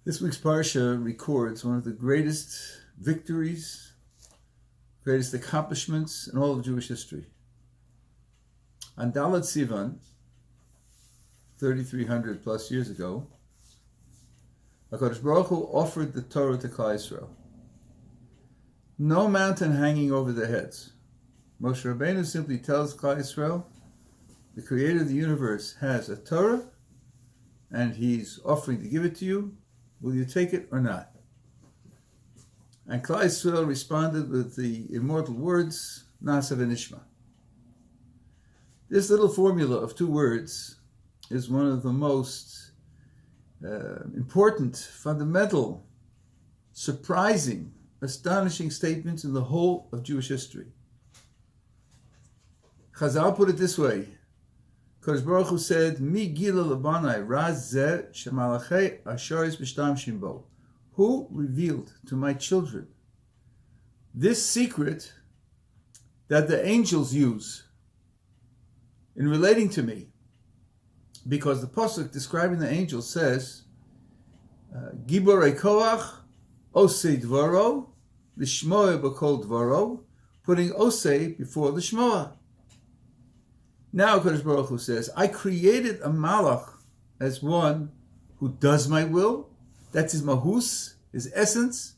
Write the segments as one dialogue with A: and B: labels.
A: This week's Parsha records one of the greatest victories, greatest accomplishments in all of Jewish history. On Dalet Sivan, 3,300 plus years ago, HaKadosh Baruch Hu offered the Torah to Klal Yisrael. No mountain hanging over their heads. Moshe Rabbeinu simply tells Klal Yisrael, the Creator of the universe has a Torah, and He's offering to give it to you. Will you take it or not? And Klal Yisrael responded with the immortal words, Na'aseh v'nishma. This little formula of two words is one of the most important, fundamental, surprising, astonishing statements in the whole of Jewish history. Chazal put it this way. Kodesh Baruch Hu said, Mi gila labanai raz zeh shemalachei asharis b'shtamshim bo. Who revealed to my children this secret that the angels use in relating to me? Because the pasuk describing the angels says, Giborei koach osei dvaro l'shmoa b'kol dvaro, putting osei before the shmoa. Now Kodesh Baruch Hu says, I created a malach as one who does my will. That's his mahus, his essence.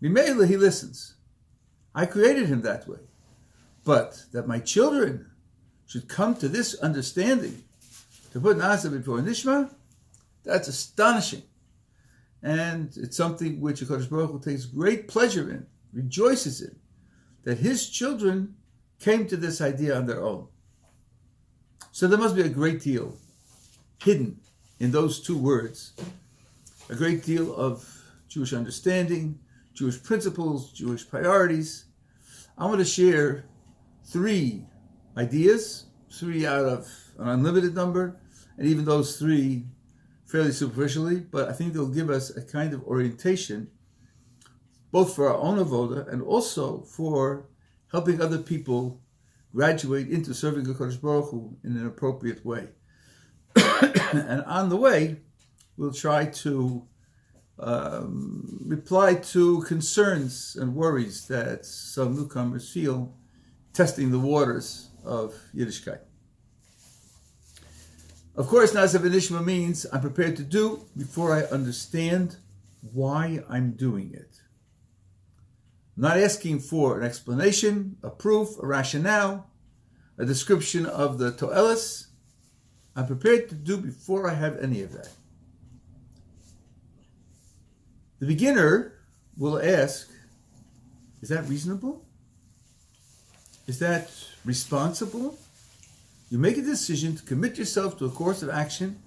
A: Mimela, he listens. I created him that way. But that my children should come to this understanding, to put Na'aseh before Nishma, that's astonishing. And it's something which HaKadosh Baruch Hu takes great pleasure in, rejoices in, that his children came to this idea on their own. So there must be a great deal hidden in those two words, a great deal of Jewish understanding, Jewish principles, Jewish priorities. I want to share three ideas, three out of an unlimited number, and even those three fairly superficially, but I think they'll give us a kind of orientation, both for our own avoda and also for helping other people graduate into serving HaKadosh Baruch Hu in an appropriate way. And on the way, we'll try to reply to concerns and worries that some newcomers feel testing the waters of Yiddishkeit. Of course, Na'aseh v'nishma means I'm prepared to do before I understand why I'm doing it. I'm not asking for an explanation, a proof, a rationale, a description of the to'eles. I'm prepared to do before I have any of that. The beginner will ask, is that reasonable? Is that responsible? You make a decision to commit yourself to a course of action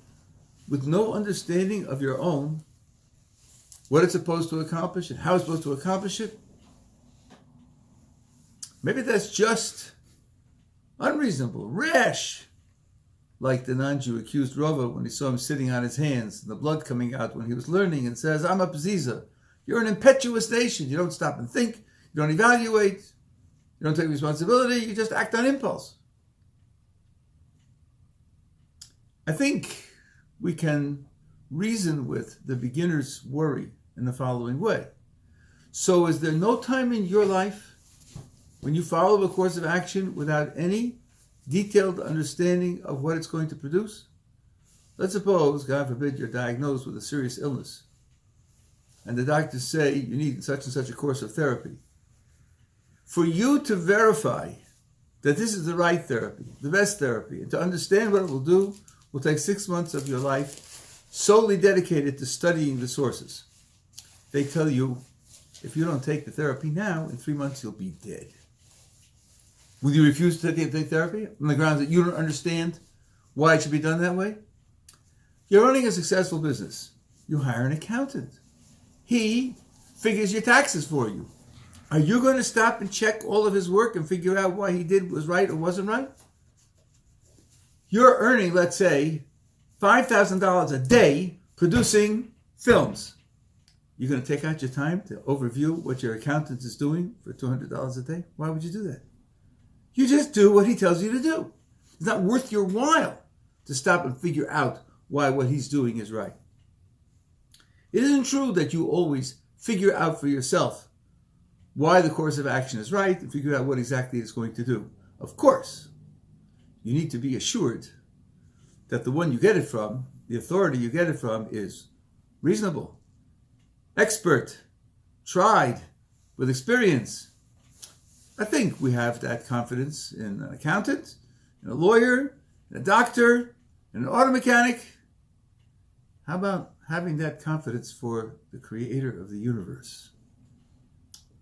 A: with no understanding of your own, what it's supposed to accomplish and how it's supposed to accomplish it. Maybe that's just unreasonable, rash, like the non-Jew accused Rava when he saw him sitting on his hands and the blood coming out when he was learning, and says, I'm a Pziza. You're an impetuous nation. You don't stop and think. You don't evaluate. You don't take responsibility. You just act on impulse. I think we can reason with the beginner's worry in the following way. So is there no time in your life when you follow a course of action without any detailed understanding of what it's going to produce? Let's suppose, God forbid, you're diagnosed with a serious illness, and the doctors say you need such and such a course of therapy. For you to verify that this is the right therapy, the best therapy, and to understand what it will do, will take 6 months of your life solely dedicated to studying the sources. They tell you, if you don't take the therapy now, in 3 months you'll be dead. Will you refuse to take therapy on the grounds that you don't understand why it should be done that way? You're running a successful business. You hire an accountant. He figures your taxes for you. Are you going to stop and check all of his work and figure out why he did was right or wasn't right? You're earning, let's say, $5,000 a day producing films. You're going to take out your time to overview what your accountant is doing for $200 a day? Why would you do that? You just do what he tells you to do. It's not worth your while to stop and figure out why what he's doing is right. It isn't true that you always figure out for yourself why the course of action is right and figure out what exactly it's going to do. Of course, you need to be assured that the one you get it from, the authority you get it from, is reasonable, expert, tried, with experience. I think we have that confidence in an accountant, in a lawyer, in a doctor, in an auto mechanic. How about having that confidence for the creator of the universe?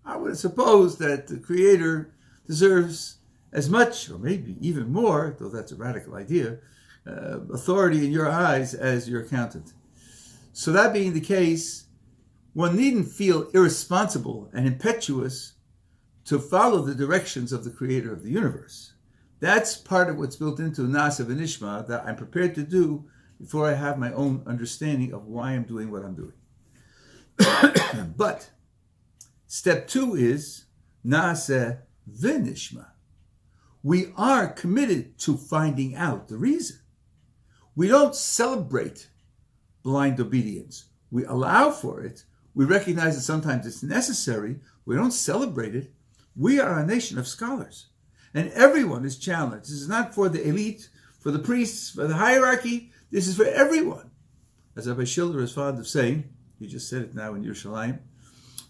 A: I would suppose that the creator deserves as much, or maybe even more, though that's a radical idea, authority in your eyes as your accountant. So that being the case, one needn't feel irresponsible and impetuous to follow the directions of the creator of the universe. That's part of what's built into Nasa v'Nishma that I'm prepared to do before I have my own understanding of why I'm doing what I'm doing. But step 2 is Nasa v'Nishma. We are committed to finding out the reason. We don't celebrate blind obedience. We allow for it. We recognize that sometimes it's necessary. We don't celebrate it. We are a nation of scholars. And everyone is challenged. This is not for the elite, for the priests, for the hierarchy. This is for everyone. As Rabbi Schiller is fond of saying, he just said it now in Yerushalayim,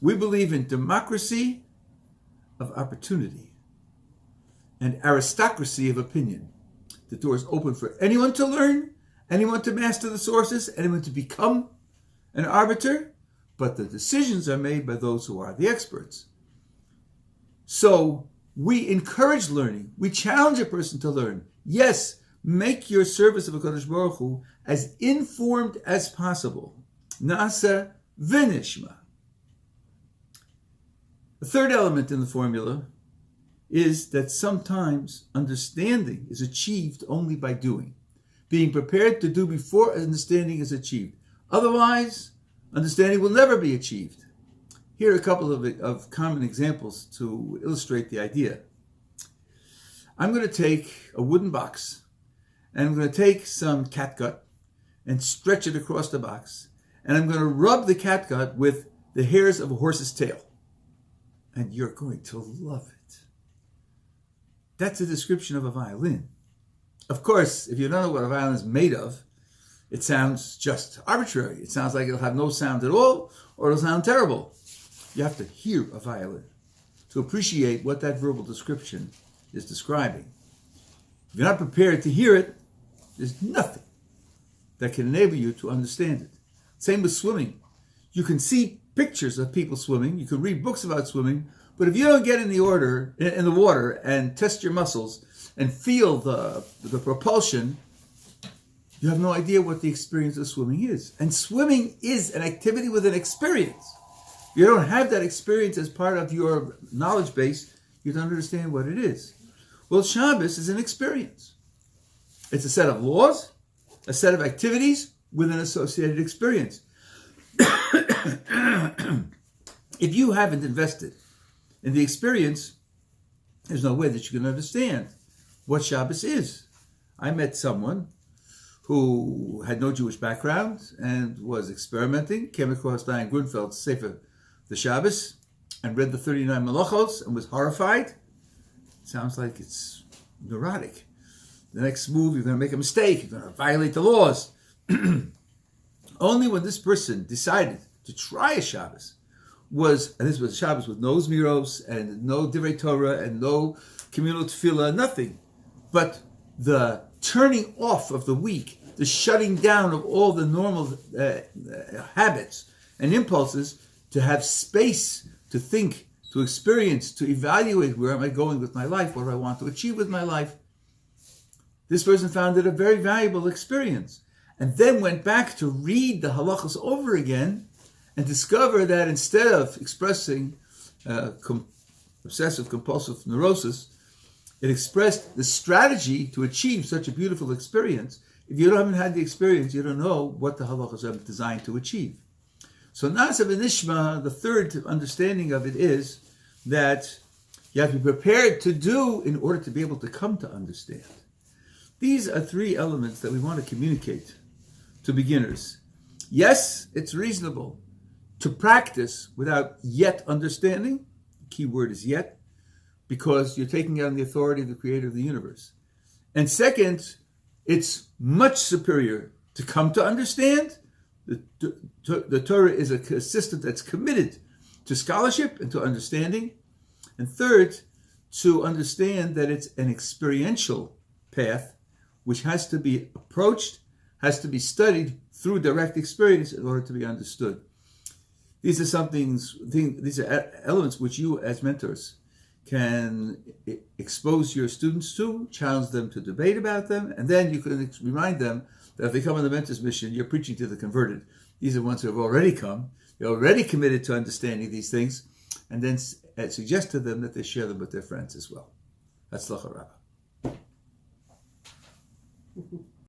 A: we believe in democracy of opportunity and aristocracy of opinion. The door is open for anyone to learn, anyone to master the sources, anyone to become an arbiter, but the decisions are made by those who are the experts. So we encourage learning. We challenge a person to learn. Yes, make your service of HaKadosh Baruch Hu as informed as possible. Nasa v'Nishma. The third element in the formula is that sometimes understanding is achieved only by doing. Being prepared to do before understanding is achieved. Otherwise, understanding will never be achieved. Here are a couple of common examples to illustrate the idea. I'm going to take a wooden box, and I'm going to take some catgut and stretch it across the box, and I'm going to rub the catgut with the hairs of a horse's tail. And you're going to love it. That's a description of a violin. Of course, if you don't know what a violin is made of, it sounds just arbitrary. It sounds like it'll have no sound at all, or it'll sound terrible. You have to hear a violin to appreciate what that verbal description is describing. If you're not prepared to hear it, there's nothing that can enable you to understand it. Same with swimming. You can see pictures of people swimming, you can read books about swimming, but if you don't get in the water and test your muscles and feel the propulsion, you have no idea what the experience of swimming is. And swimming is an activity with an experience. If you don't have that experience as part of your knowledge base, you don't understand what it is. Well, Shabbos is an experience. It's a set of laws, a set of activities with an associated experience. If you haven't invested in the experience, there's no way that you can understand what Shabbos is. I met someone who had no Jewish background and was experimenting, came across Diane Grunfeld's Sefer the Shabbos, and read the 39 Malachos and was horrified. Sounds like it's neurotic. The next move, you're going to make a mistake, you're going to violate the laws. Only when this person decided to try a Shabbos and this was a Shabbos with no Zmiros and no Divrei Torah and no communal tefillah, nothing, but the turning off of the week, the shutting down of all the normal habits and impulses, to have space to think, to experience, to evaluate where am I going with my life, what do I want to achieve with my life. This person found it a very valuable experience, and then went back to read the halachos over again and discover that instead of expressing obsessive compulsive neurosis, it expressed the strategy to achieve such a beautiful experience. If you haven't had the experience, you don't know what the halachos are designed to achieve. So Nasa v'Nishma, the third understanding of it is that you have to be prepared to do in order to be able to come to understand. These are three elements that we want to communicate to beginners. Yes, it's reasonable to practice without yet understanding. The key word is yet, because you're taking on the authority of the creator of the universe. And second, it's much superior to come to understand. The Torah is a system that's committed to scholarship and to understanding. And third, to understand that it's an experiential path which has to be approached, has to be studied through direct experience in order to be understood. These are elements which you as mentors can expose your students to, challenge them to debate about them, and then you can remind them that if they come on the mentor's mission, you're preaching to the converted. These are ones who have already come, they're already committed to understanding these things, and then suggest to them that they share them with their friends as well. That's Hatzlacha Rabbah.